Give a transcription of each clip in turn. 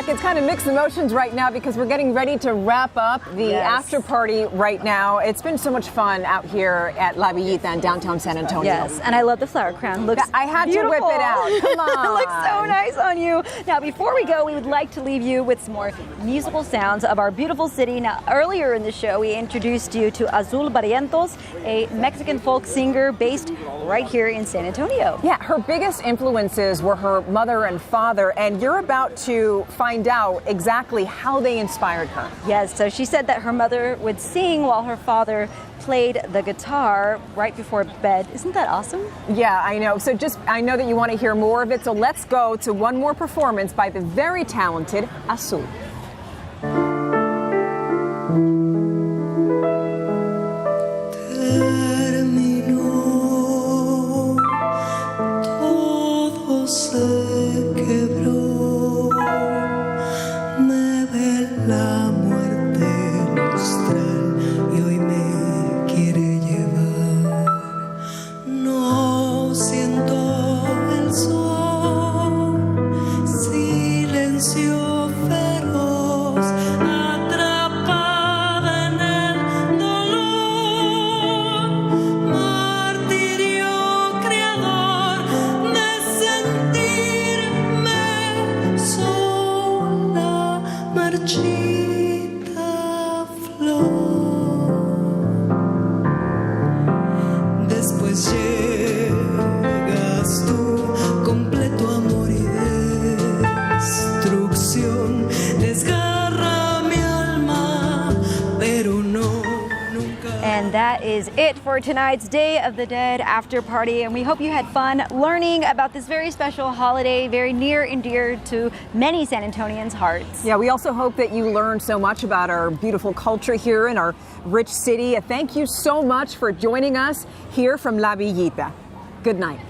back. It's kind of mixed emotions right now because we're getting ready to wrap up the after party right now. It's been so much fun out here at La Villita in downtown San Antonio. Yes, and I love the flower crown. Looks I had beautiful. to whip it out. Come on. It looks so nice on you. Now, before we go, we would like to leave you with some more musical sounds of our beautiful city. Now, earlier in the show, we introduced you to Azul Barrientos, a Mexican folk singer based right here in San Antonio. Yeah, her biggest influences were her mother and father, and you're about to find out exactly how they inspired her. Yes, so she said that her mother would sing while her father played the guitar right before bed. Isn't that awesome? Yeah, I know. So I know that you want to hear more of it, so let's go to one more performance by the very talented Azul. And that is it for tonight's Day of the Dead after party. And we hope you had fun learning about this very special holiday, very near and dear to many San Antonians' hearts. Yeah, we also hope that you learned so much about our beautiful culture here in our rich city. Thank you so much for joining us here from La Villita. Good night.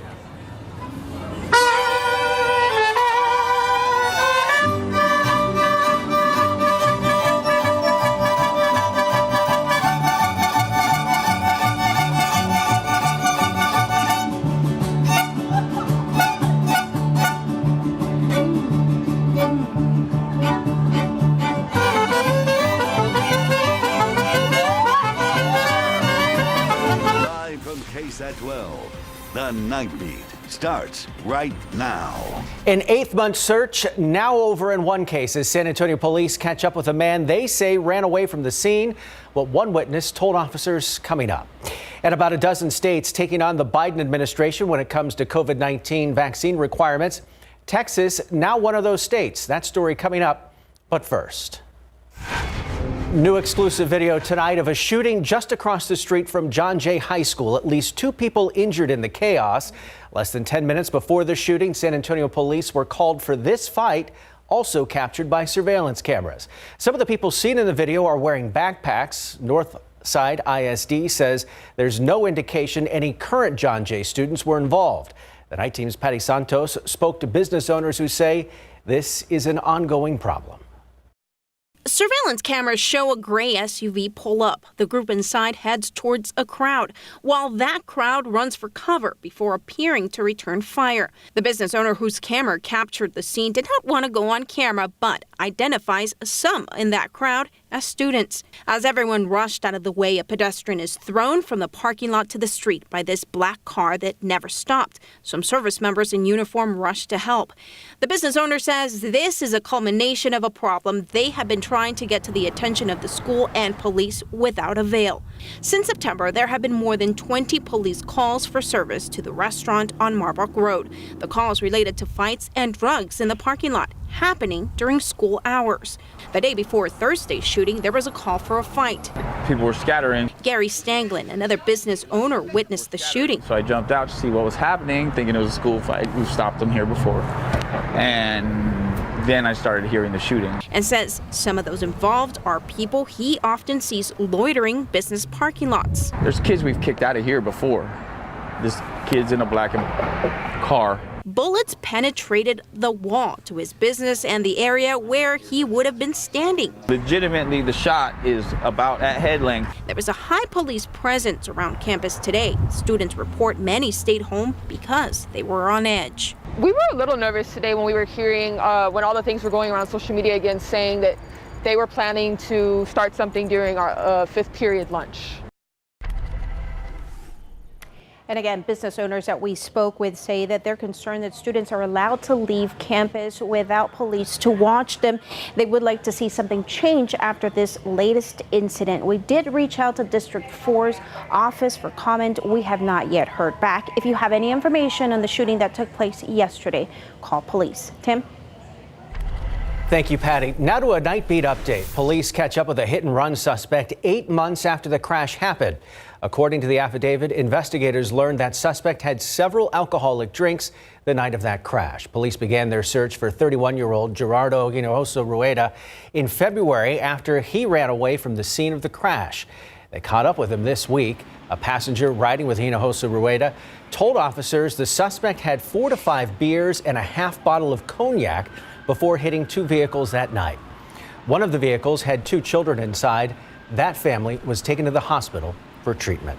From KSAT 12, the Nightbeat starts right now. An 8-month search now over in one case as San Antonio police catch up with a man they say ran away from the scene. What one witness told officers coming up. And about a dozen states taking on the Biden administration when it comes to COVID-19 vaccine requirements. Texas, now one of those states. That story coming up. But first. New exclusive video tonight of a shooting just across the street from John Jay High School. At least 2 people injured in the chaos. Less than 10 minutes before the shooting, San Antonio police were called for this fight, also captured by surveillance cameras. Some of the people seen in the video are wearing backpacks. Northside ISD says there's no indication any current John Jay students were involved. The night team's Patty Santos spoke to business owners who say this is an ongoing problem. Surveillance cameras show a gray SUV pull up. The group inside heads towards a crowd, while that crowd runs for cover before appearing to return fire. The business owner whose camera captured the scene did not want to go on camera, but identifies some in that crowd as students. As everyone rushed out of the way, a pedestrian is thrown from the parking lot to the street by this black car that never stopped. Some service members in uniform rushed to help. The business owner says this is a culmination of a problem they have been trying to get to the attention of the school and police without avail. Since September, there have been more than 20 police calls for service to the restaurant on Marbach Road. The calls related to fights and drugs in the parking lot, happening during school hours. The day before Thursday's shooting, there was a call for a fight. People were scattering. Gary Stanglin, another business owner, witnessed the shooting. So I jumped out to see what was happening, thinking it was a school fight. We've stopped them here before. And then I started hearing the shooting. And says some of those involved are people he often sees loitering business parking lots. There's kids we've kicked out of here before. This kid's in a black car. Bullets penetrated the wall to his business and the area where he would have been standing. Legitimately, the shot is about at head length. There was a high police presence around campus today. Students report many stayed home because they were on edge. We were a little nervous today when we were hearing, when all the things were going around social media again, saying that they were planning to start something during our fifth period lunch. And again, business owners that we spoke with say that they're concerned that students are allowed to leave campus without police to watch them. They would like to see something change after this latest incident. We did reach out to District 4's office for comment. We have not yet heard back. If you have any information on the shooting that took place yesterday, call police. Tim? Thank you, Patty. Now to a Nightbeat update. Police catch up with a hit-and-run suspect 8 months after the crash happened. According to the affidavit, investigators learned that suspect had several alcoholic drinks the night of that crash. Police began their search for 31-year-old Gerardo Hinojosa Rueda in February after he ran away from the scene of the crash. They caught up with him this week. A passenger riding with Hinojosa Rueda told officers the suspect had 4 to 5 beers and a half bottle of cognac before hitting 2 vehicles that night. One of the vehicles had 2 children inside. That family was taken to the hospital for treatment.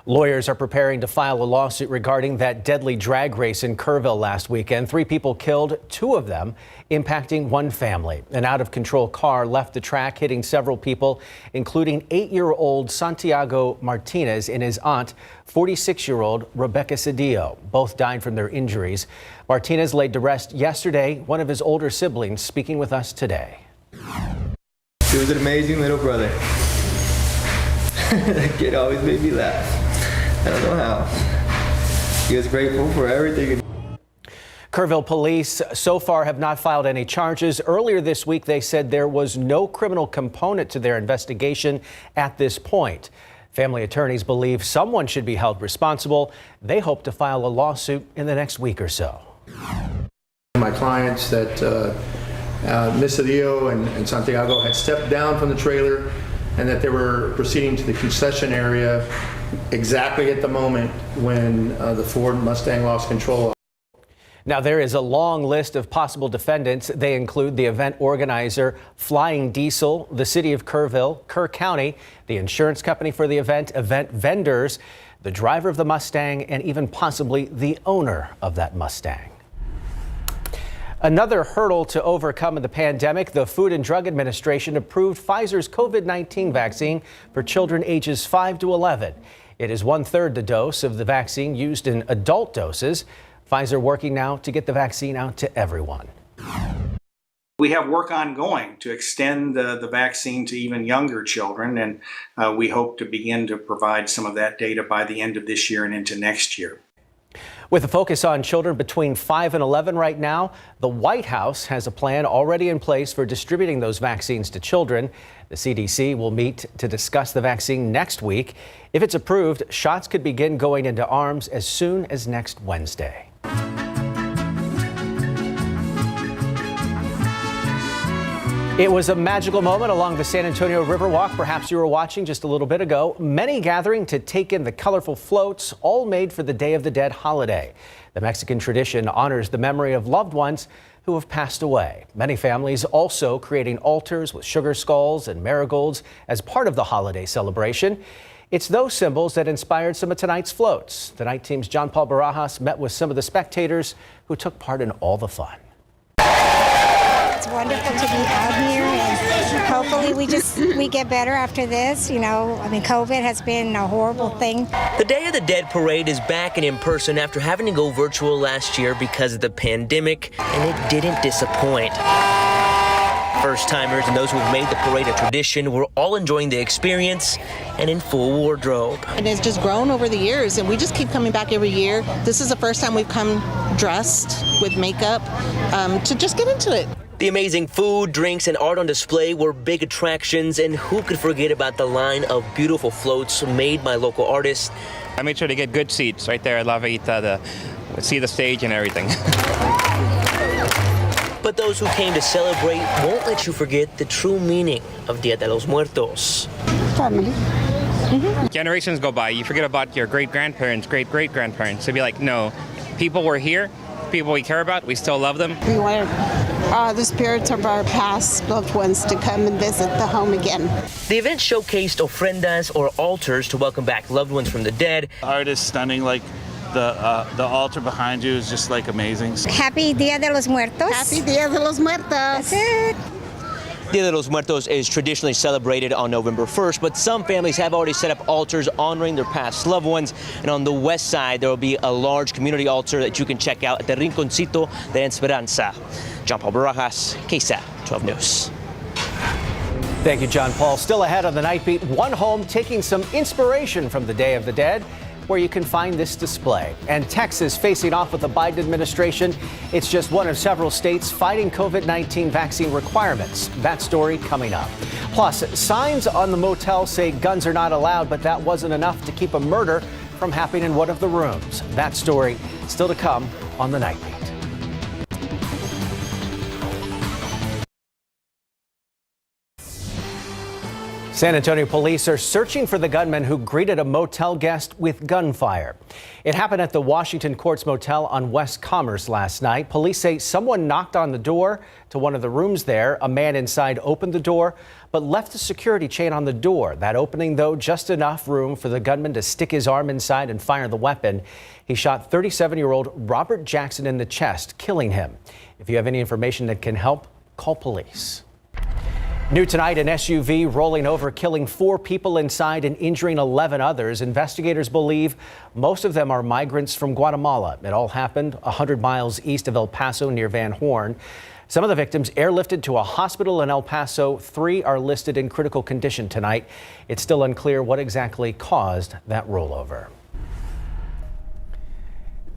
Lawyers are preparing to file a lawsuit regarding that deadly drag race in Kerrville last weekend. 3 people killed, 2 of them impacting one family. An out-of-control car left the track, hitting several people, including 8-year-old Santiago Martinez and his aunt, 46-year-old Rebecca Cedillo. Both died from their injuries. Martinez laid to rest yesterday. One of his older siblings speaking with us today. He was an amazing little brother. That kid always made me laugh. I don't know how. He was grateful for everything. Kerrville police so far have not filed any charges. Earlier this week, they said there was no criminal component to their investigation at this point. Family attorneys believe someone should be held responsible. They hope to file a lawsuit in the next week or so. My clients that Miss Cedillo and Santiago had stepped down from the trailer and that they were proceeding to the concession area exactly at the moment when the Ford Mustang lost control. Now, there is a long list of possible defendants. They include the event organizer, Flying Diesel, the city of Kerrville, Kerr County, the insurance company for the event vendors, the driver of the Mustang, and even possibly the owner of that Mustang. Another hurdle to overcome in the pandemic, the Food and Drug Administration approved Pfizer's COVID-19 vaccine for children ages 5 to 11. It is 1/3 the dose of the vaccine used in adult doses. Pfizer working now to get the vaccine out to everyone. We have work ongoing to extend the vaccine to even younger children, and we hope to begin to provide some of that data by the end of this year and into next year. With a focus on children between 5 and 11 right now, the White House has a plan already in place for distributing those vaccines to children. The CDC will meet to discuss the vaccine next week. If it's approved, shots could begin going into arms as soon as next Wednesday. It was a magical moment along the San Antonio Riverwalk. Perhaps you were watching just a little bit ago. Many gathering to take in the colorful floats, all made for the Day of the Dead holiday. The Mexican tradition honors the memory of loved ones who have passed away. Many families also creating altars with sugar skulls and marigolds as part of the holiday celebration. It's those symbols that inspired some of tonight's floats. The night team's John Paul Barajas met with some of the spectators who took part in all the fun. It's wonderful to be out here, and hopefully we get better after this. You know, I mean, COVID has been a horrible thing. The Day of the Dead parade is back and in person after having to go virtual last year because of the pandemic, and it didn't disappoint. First-timers and those who have made the parade a tradition were all enjoying the experience and in full wardrobe. And it's just grown over the years, and we just keep coming back every year. This is the first time we've come dressed with makeup to just get into it. The amazing food, drinks, and art on display were big attractions, and who could forget about the line of beautiful floats made by local artists. I made sure to get good seats right there at La Villita to see the stage and everything. But those who came to celebrate won't let you forget the true meaning of Dia de los Muertos. Family. Generations go by, you forget about your great-grandparents, great-great-grandparents. To be like, no, people were here, people we care about, we still love them. We want the spirits of our past loved ones to come and visit the home again. The event showcased ofrendas or altars to welcome back loved ones from the dead. Art is stunning, like The altar behind you is just like amazing. Happy Dia de los Muertos. Happy Dia de los Muertos. That's it. Dia de los Muertos is traditionally celebrated on November 1st, but some families have already set up altars honoring their past loved ones. And on the west side, there will be a large community altar that you can check out at the Rinconcito de Esperanza. John Paul Barajas, KSAT 12 News. Thank you, John Paul. Still ahead on the Nightbeat, one home taking some inspiration from the Day of the Dead, where you can find this display. And Texas facing off with the Biden administration. It's just one of several states fighting COVID-19 vaccine requirements. That story coming up. Plus, signs on the motel say guns are not allowed, but that wasn't enough to keep a murder from happening in one of the rooms. That story still to come on the Nightbeat. San Antonio police are searching for the gunman who greeted a motel guest with gunfire. It happened at the Washington Courts Motel on West Commerce last night. Police say someone knocked on the door to one of the rooms there. A man inside opened the door, but left the security chain on the door. That opening, though, just enough room for the gunman to stick his arm inside and fire the weapon. He shot 37-year-old Robert Jackson in the chest, killing him. If you have any information that can help, call police. New tonight, an SUV rolling over, killing 4 people inside and injuring 11 others. Investigators believe most of them are migrants from Guatemala. It all happened 100 miles east of El Paso near Van Horn. Some of the victims airlifted to a hospital in El Paso. 3 are listed in critical condition tonight. It's still unclear what exactly caused that rollover.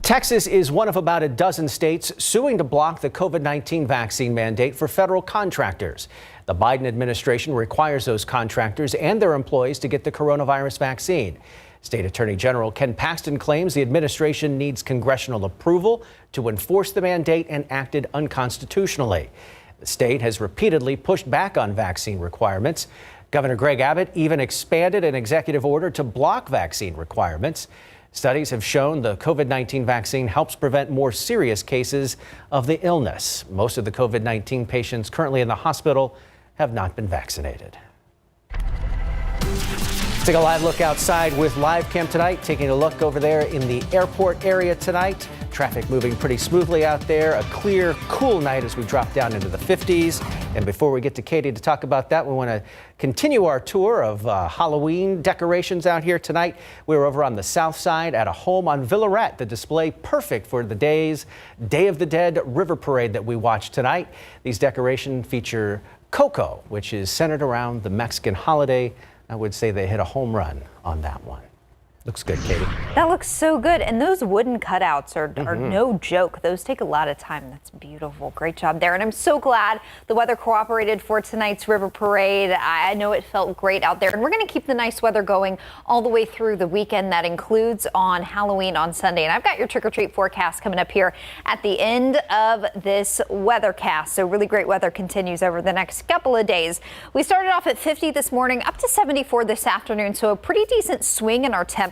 Texas is one of about a dozen states suing to block the COVID-19 vaccine mandate for federal contractors. The Biden administration requires those contractors and their employees to get the coronavirus vaccine. State Attorney General Ken Paxton claims the administration needs congressional approval to enforce the mandate and acted unconstitutionally. The state has repeatedly pushed back on vaccine requirements. Governor Greg Abbott even expanded an executive order to block vaccine requirements. Studies have shown the COVID-19 vaccine helps prevent more serious cases of the illness. Most of the COVID-19 patients currently in the hospital have not been vaccinated. Let's take a live look outside with Live Cam tonight, taking a look over there in the airport area tonight. Traffic moving pretty smoothly out there. A clear, cool night as we drop down into the 50s. And before we get to Katie to talk about that, we want to continue our tour of Halloween decorations out here tonight. We're over on the south side at a home on Villaret. The display perfect for the Day of the Dead River Parade that we watched tonight. These decorations feature Coco, which is centered around the Mexican holiday. I would say they hit a home run on that one. Looks good, Katie. That looks so good. And those wooden cutouts are no joke. Those take a lot of time. That's beautiful. Great job there. And I'm so glad the weather cooperated for tonight's River Parade. I know it felt great out there. And we're going to keep the nice weather going all the way through the weekend. That includes on Halloween on Sunday. And I've got your trick-or-treat forecast coming up here at the end of this weathercast. So really great weather continues over the next couple of days. We started off at 50 this morning, up to 74 this afternoon. So a pretty decent swing in our temperatures,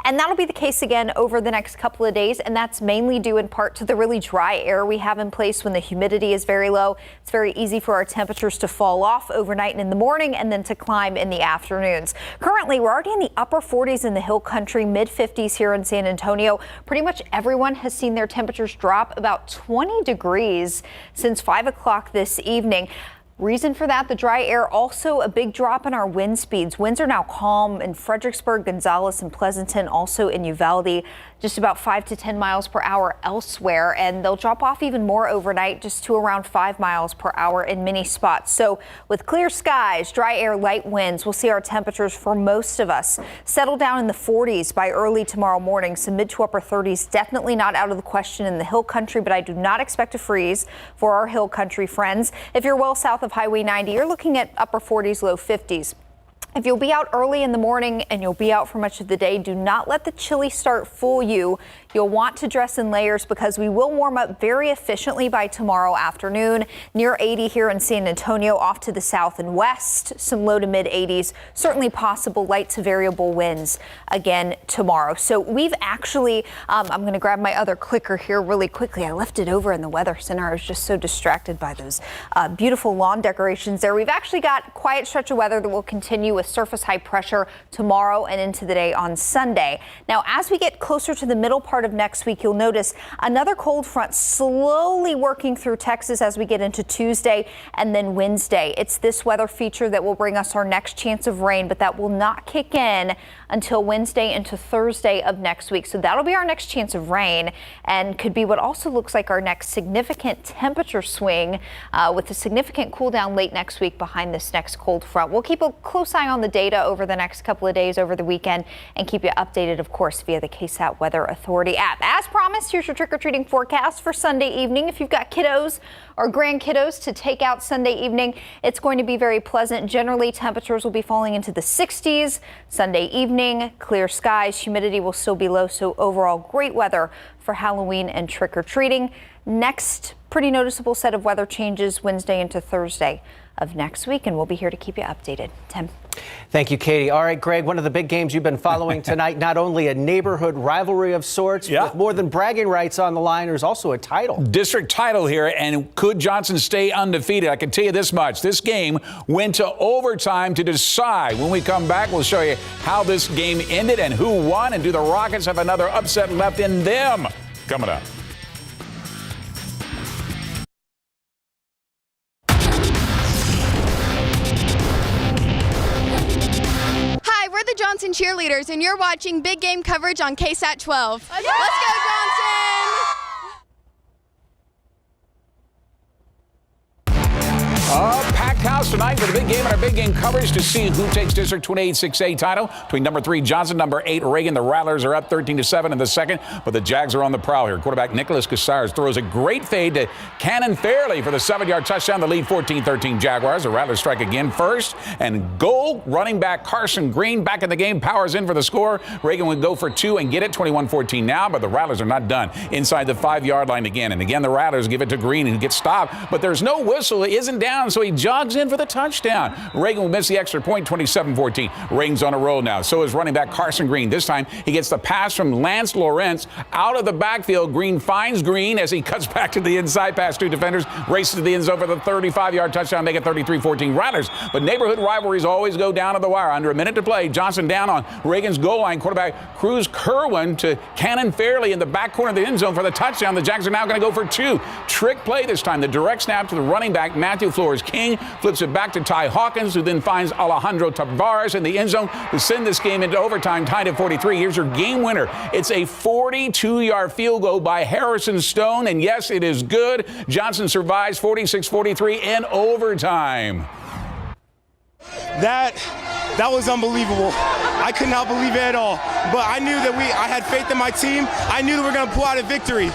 and that'll be the case again over the next couple of days, and that's mainly due in part to the really dry air we have in place when the humidity is very low. It's very easy for our temperatures to fall off overnight and in the morning and then to climb in the afternoons. Currently, we're already in the upper 40s in the hill country, mid 50s here in San Antonio. Pretty much everyone has seen their temperatures drop about 20 degrees since 5 o'clock this evening. Reason for that, the dry air, also a big drop in our wind speeds. Winds are now calm in Fredericksburg, Gonzales, and Pleasanton, also in Uvalde, just about 5 to 10 miles per hour elsewhere. And they'll drop off even more overnight, just to around 5 miles per hour in many spots. So with clear skies, dry air, light winds, we'll see our temperatures for most of us settle down in the 40s by early tomorrow morning. Some mid to upper 30s, definitely not out of the question in the hill country, but I do not expect a freeze for our hill country friends. If you're well south of Highway 90, you're looking at upper 40s, low 50s. If you'll be out early in the morning and you'll be out for much of the day, do not let the chilly start fool you. You'll want to dress in layers because we will warm up very efficiently by tomorrow afternoon. Near 80 here in San Antonio, off to the south and west. Some low to mid 80s, certainly possible light to variable winds again tomorrow. So we've actually, I'm going to grab my other clicker here really quickly. I left it over in the weather center. I was just so distracted by those beautiful lawn decorations there. We've actually got a quiet stretch of weather that will continue with surface high pressure tomorrow and into the day on Sunday. Now, as we get closer to the middle part of next week, you'll notice another cold front slowly working through Texas as we get into Tuesday and then Wednesday. It's this weather feature that will bring us our next chance of rain, but that will not kick in until Wednesday into Thursday of next week. So that'll be our next chance of rain and could be what also looks like our next significant temperature swing with a significant cool down late next week behind this next cold front. We'll keep a close eye on the data over the next couple of days over the weekend and keep you updated, of course, via the KSAT Weather Authority app. As promised, here's your trick-or-treating forecast for Sunday evening. If you've got kiddos or grandkiddos to take out Sunday evening, it's going to be very pleasant. Generally, temperatures will be falling into the 60s. Sunday evening, clear skies, humidity will still be low, so overall great weather for Halloween and trick-or-treating. Next, pretty noticeable set of weather changes Wednesday into Thursday of next week, and we'll be here to keep you updated. Tim. Thank you, Katie. All right, Greg, one of the big games you've been following tonight, not only a neighborhood rivalry of sorts, with more than bragging rights on the line, there's also a title. District title here, and could Johnson stay undefeated? I can tell you this much. This game went to overtime to decide. When we come back, we'll show you how this game ended and who won, and do the Rockets have another upset left in them? Coming up. We're the Johnson cheerleaders, and you're watching big game coverage on KSAT 12. Let's go, Johnson! Packed house tonight for the big game and our big game coverage to see who takes District 28 6A title between number 3 Johnson, number 8 Reagan. The Rattlers are up 13-7 in the second, but the Jags are on the prowl here. Quarterback Nicholas Casares throws a great fade to Cannon Fairley for the 7-yard touchdown. The lead 14-13 Jaguars. The Rattlers strike again first and goal. Running back Carson Green back in the game, powers in for the score. Reagan would go for 2 and get it 21-14 now, but the Rattlers are not done. Inside the 5-yard line again, and again the Rattlers give it to Green and gets stopped, but there's no whistle. It isn't down, so he jogs in for the touchdown. Reagan will miss the extra point, 27-14. Reagan's on a roll now. So is running back Carson Green. This time he gets the pass from Lance Lawrence out of the backfield. Green finds Green as he cuts back to the inside past 2 defenders, races to the end zone for the 35-yard touchdown, make it 33-14 Rattlers. But neighborhood rivalries always go down to the wire. Under a minute to play, Johnson down on Reagan's goal line. Quarterback Cruz Kerwin to Cannon Fairley in the back corner of the end zone for the touchdown. The Jags are now going to go for 2. Trick play this time. The direct snap to the running back Matthew Flores King, flips it back to Ty Hawkins, who then finds Alejandro Tavares in the end zone to send this game into overtime, tied at 43. Here's your game winner. It's a 42-yard field goal by Harrison Stone, and yes, it is good. Johnson survives 46-43 in overtime. That was unbelievable. I could not believe it at all. But I knew that I had faith in my team. I knew that we were going to pull out a victory.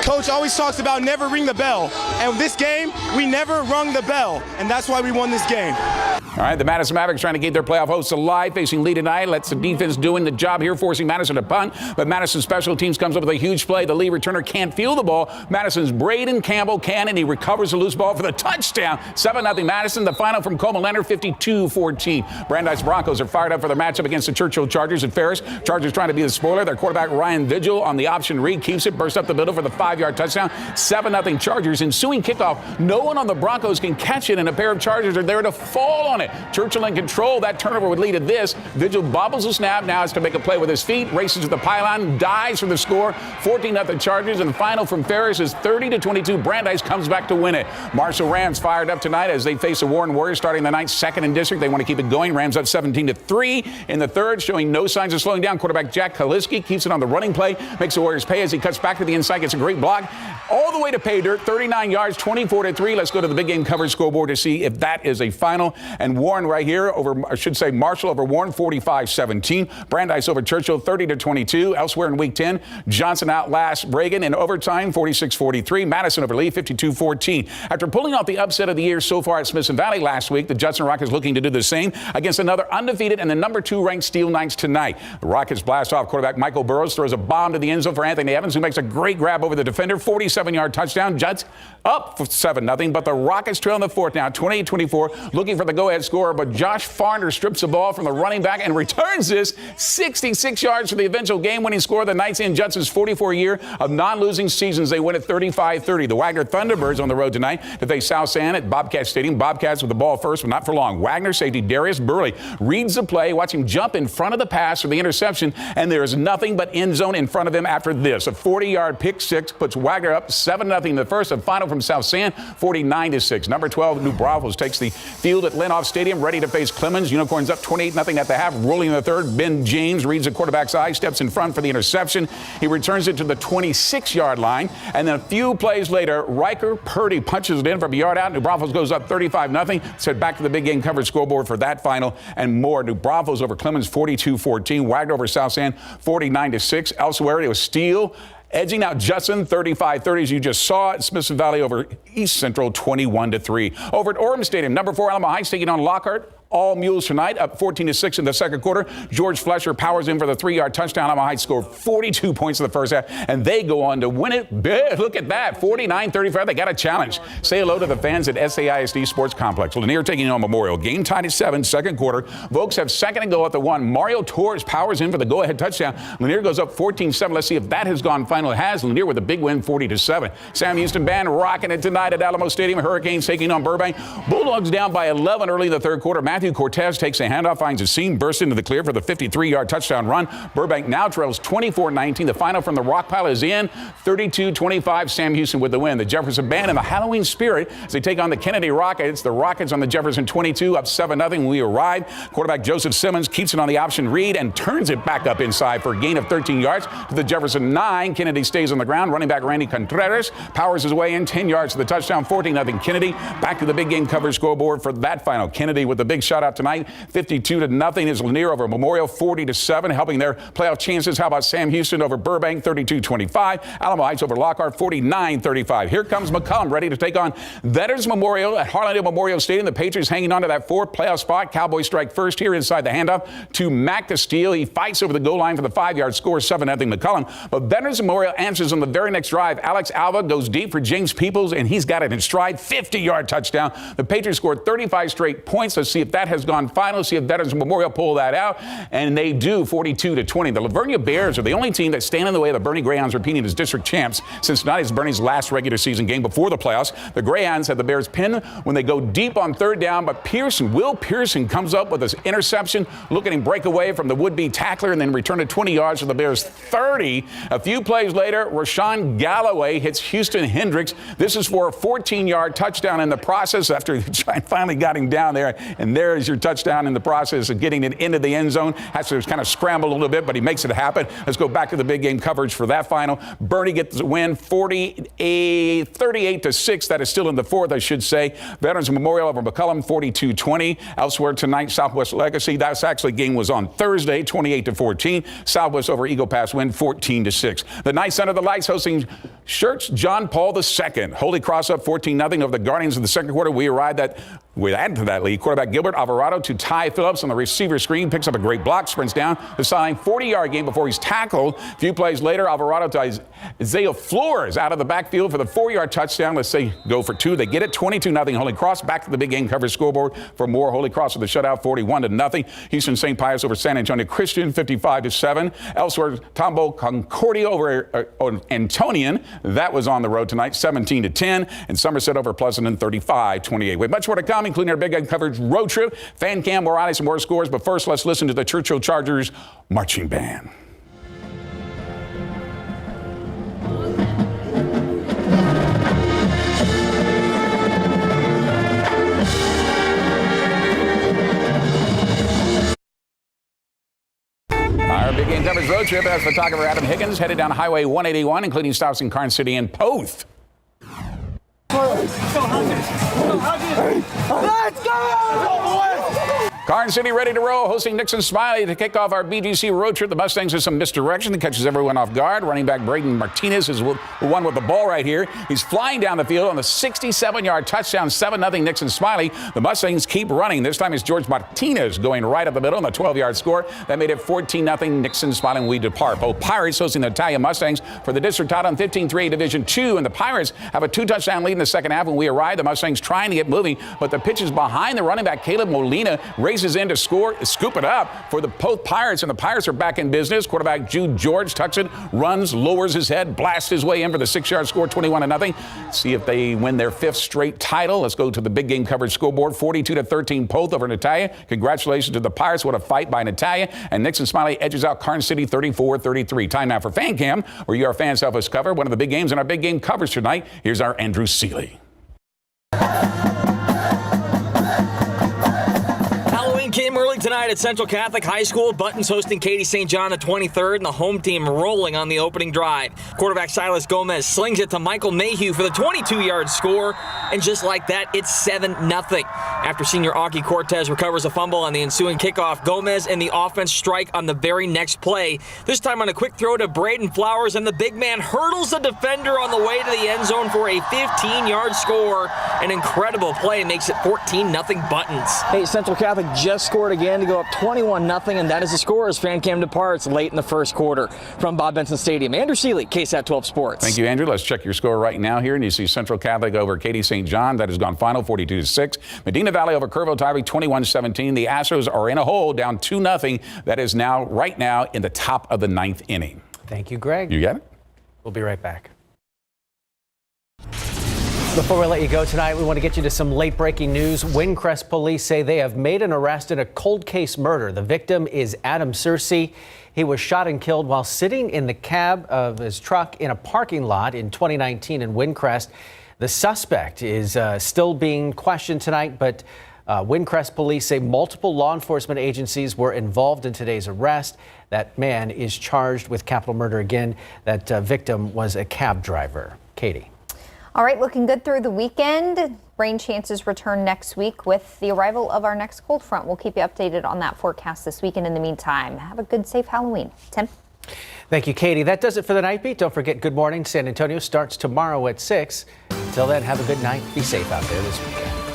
Coach always talks about never ring the bell. And this game, we never rung the bell. And that's why we won this game. All right, the Madison Mavericks trying to keep their playoff hopes alive, facing Lee tonight. Lets the defense doing the job here, forcing Madison to punt. But Madison special teams comes up with a huge play. The Lee returner can't field the ball. Madison's Braden Campbell can, and he recovers the loose ball for the touchdown. 7-0 Madison. The final from Coleman Leonard, 52-14. Brandeis Broncos are fired up for their matchup against the Churchill Chargers at Ferris. Chargers trying to be the spoiler. Their quarterback Ryan Vigil on the option read keeps it, bursts up the middle for the 5-yard touchdown. 7-0 Chargers. Ensuing kickoff. No one on the Broncos can catch it, and a pair of Chargers are there to fall on it. Churchill in control. That turnover would lead to this. Vigil bobbles the snap. Now has to make a play with his feet. Races to the pylon. Dives for the score. 14-0 Chargers. And the final from Ferris is 30-22. Brandeis comes back to win it. Marshall Rams fired up tonight as they face the Warren Warriors starting the night, second in district. They want to keep it going. Rams up 17-3 in the third, showing no signs of slowing down. Quarterback Jack Kaliski keeps it on the running play. Makes the Warriors pay as he cuts back to the inside. Gets a great block. All the way to pay dirt. 39 yards, 24-3. Let's go to the big game coverage scoreboard to see if that is a final. And Warren right here over, I should say Marshall over Warren, 45-17. Brandeis over Churchill, 30-22. Elsewhere in Week 10, Johnson outlasts Reagan in overtime, 46-43. Madison over Lee, 52-14. After pulling off the upset of the year so far at Smithson Valley last week, the Judson Rockets looking to do the same against another undefeated and the number 2 ranked Steel Knights tonight. The Rockets blast off. Quarterback Michael Burrows throws a bomb to the end zone for Anthony Evans, who makes a great grab over the defender. 47-yard touchdown. Judds up for 7-0, but the Rockets trail in the fourth now, 28-24, looking for the go-ahead go-ahead score, but Josh Farner strips the ball from the running back and returns this 66 yards for the eventual game-winning score. The Knights in Judson's 44 year of non-losing seasons. They win at 35-30. The Wagner Thunderbirds on the road tonight to face South San at Bobcat Stadium. Bobcats with the ball first, but not for long. Wagner safety Darius Burley reads the play. Watch him jump in front of the pass for the interception, and there is nothing but end zone in front of him after this. A 40-yard pick six puts Wagner up 7-0 in the first. A final from South San, 49-6. Number 12, New Braunfels takes the field at Lenoff Stadium, ready to face Clemens. Unicorns up 28-0 at the half. Rolling in the third, Ben James reads the quarterback's eye, steps in front for the interception. He returns it to the 26-yard line, and then a few plays later, Riker Purdy punches it in from a yard out. New Braunfels goes up 35-0. Set back to the big game coverage scoreboard for that final and more. New Braunfels over Clemens 42-14. Wagner over South San 49-6. Elsewhere, it was Steele edging out Judson 35-30, as you just saw it. Smithson Valley over East Central 21-3. Over at Orem Stadium, number 4 Alamo Heights taking on Lockhart. All Mules tonight, up 14-6 in the second quarter. George Flesher powers in for the 3-yard touchdown. Alamo Heights scored 42 points in the first half, and they go on to win it big. Look at that, 49-35. They got a challenge. Say hello to the fans at SAISD Sports Complex. Lanier taking on Memorial. Game tied at 7, second quarter. Vokes have second and goal at the 1. Mario Torres powers in for the go-ahead touchdown. Lanier goes up 14-7. Let's see if that has gone final. It has. Lanier with a big win, 40-7. Sam Houston Band rocking it tonight at Alamo Stadium. Hurricanes taking on Burbank. Bulldogs down by 11 early in the third quarter. Matthew Cortez takes a handoff, finds a seam, bursts into the clear for the 53-yard touchdown run. Burbank now trails 24-19. The final from the rock pile is in, 32-25. Sam Houston with the win. The Jefferson Band in the Halloween spirit as they take on the Kennedy Rockets. The Rockets on the Jefferson 22, up 7-0 when we arrive. Quarterback Joseph Simmons keeps it on the option read and turns it back up inside for a gain of 13 yards to the Jefferson 9. Kennedy stays on the ground. Running back Randy Contreras powers his way in, 10 yards to the touchdown, 14-0 Kennedy. Back to the big game coverage scoreboard for that final. Kennedy with the big shutout tonight. 52-0 is Lanier over Memorial, 40-7, helping their playoff chances. How about Sam Houston over Burbank, 32-25. Alamo Heights over Lockhart, 49-35. Here comes McCollum, ready to take on Veterans Memorial at Harlandale Memorial Stadium. The Patriots hanging on to that 4th playoff spot. Cowboys strike first here inside the handoff to Mac Castile. He fights over the goal line for the 5-yard score, 7-0 McCollum. But Veterans Memorial answers on the very next drive. Alex Alva goes deep for James Peoples, and he's got it in stride, 50-yard touchdown. The Patriots scored 35 straight points. Let's see if that has gone final. See if Veterans Memorial pull that out, and they do, 42-20. The Lavernia Bears are the only team that stand in the way of the Bernie Greyhounds repeating as district champs. Cincinnati is Bernie's last regular season game before the playoffs. The Greyhounds have the Bears pinned when they go deep on third down, but Will Pearson comes up with this interception, looking to break away from the would-be tackler and then return it 20 yards to the Bears 30. A few plays later, Rashawn Galloway hits Houston Hendricks. This is for a 14-yard touchdown in the process after finally got him down there, and there is your touchdown in the process of getting it into the end zone. Has to kind of scramble a little bit, but he makes it happen. Let's go back to the big game coverage for that final. Bernie gets the win, 38-6. That is still in the 4th, I should say. Veterans Memorial over McCollum, 42-20. Elsewhere tonight, Southwest Legacy. That's actually game was on Thursday, 28-14. Southwest over Eagle Pass win, 14-6. The Knights under the lights hosting Church John Paul II. Holy Cross up 14-0 over the Guardians in the second quarter. We arrived at, we add to that lead. Quarterback Gilbert Alvarado to Ty Phillips on the receiver screen, picks up a great block, sprints down the sideline, 40-yard gain before he's tackled. A few plays later, Alvarado to Isaiah Flores out of the backfield for the 4-yard touchdown. Let's say go for 2. They get it, 22-0 Holy Cross. Back to the big game coverage scoreboard for more. Holy Cross with the shutout, 41-0. Houston St. Pius over San Antonio Christian, 55-7. Elsewhere, Tombo Concordia over Antonian. That was on the road tonight, 17-10. And Somerset over Pleasanton, 35-28. With much more to come, including our big game coverage road trip, fan cam, more eyes, and more scores. But first, let's listen to the Churchill Chargers marching band. Our big game coverage road trip has photographer Adam Higgins headed down Highway 181, including stops in Karn City and Poth. Let's go! Carson City ready to roll, hosting Nixon Smiley to kick off our BGC road trip. The Mustangs with some misdirection that catches everyone off guard. Running back Braden Martinez is the one with the ball right here. He's flying down the field on the 67-yard touchdown, 7-0 Nixon Smiley. The Mustangs keep running. This time it's George Martinez going right up the middle on the 12-yard score. That made it 14-0 Nixon Smiley when we depart. Both Pirates hosting the Italian Mustangs for the district title in 15-3 Division II. And the Pirates have a 2-touchdown lead in the second half when we arrive. The Mustangs trying to get moving, but the pitch is behind the running back Caleb Molina. Races in to scoop it up for the both Pirates, and the Pirates are back in business. Quarterback Jude George tucks it, runs, lowers his head, blasts his way in for the 6-yard score, 21-0. See if they win their 5th straight title. Let's go to the big game coverage scoreboard. 42-13 Polk over Natalia. Congratulations to the Pirates. What a fight by Natalia. And Nixon Smiley edges out Carson City 34-33. Time now for Fan Cam, where your fans help us cover one of the big games in our big game coverage tonight. Here's our Andrew Seeley. Came early tonight at Central Catholic High School. Buttons hosting Katy St. John the 23rd, and the home team rolling on the opening drive. Quarterback Silas Gomez slings it to Michael Mayhew for the 22-yard score, and just like that, it's 7-0. After senior Augie Cortez recovers a fumble on the ensuing kickoff, Gomez and the offense strike on the very next play, this time on a quick throw to Braden Flowers, and the big man hurdles the defender on the way to the end zone for a 15-yard score. An incredible play makes it 14-0 Buttons. Hey, Central Catholic just scored again to go up 21-0, and that is the score as Fan Cam departs late in the first quarter. From Bob Benson Stadium, Andrew Seeley, KSAT 12 Sports. Thank you, Andrew. Let's check your score right now here, and you see Central Catholic over Katy St. John. That has gone final 42-6. Medina Valley over Kerrville Tyree 21-17. The Astros are in a hole, down 2-0. That is now, right now, in the top of the 9th inning. Thank you, Greg. You got it? We'll be right back. Before we let you go tonight, we want to get you to some late-breaking news. Windcrest police say they have made an arrest in a cold case murder. The victim is Adam Searcy. He was shot and killed while sitting in the cab of his truck in a parking lot in 2019 in Windcrest. The suspect is still being questioned tonight, but Windcrest police say multiple law enforcement agencies were involved in today's arrest. That man is charged with capital murder again. That victim was a cab driver. Katie. All right, looking good through the weekend. Rain chances return next week with the arrival of our next cold front. We'll keep you updated on that forecast this weekend. In the meantime, have a good, safe Halloween. Tim? Thank you, Katie. That does it for the Night Beat. Don't forget, Good Morning San Antonio starts tomorrow at 6. Until then, have a good night. Be safe out there this weekend.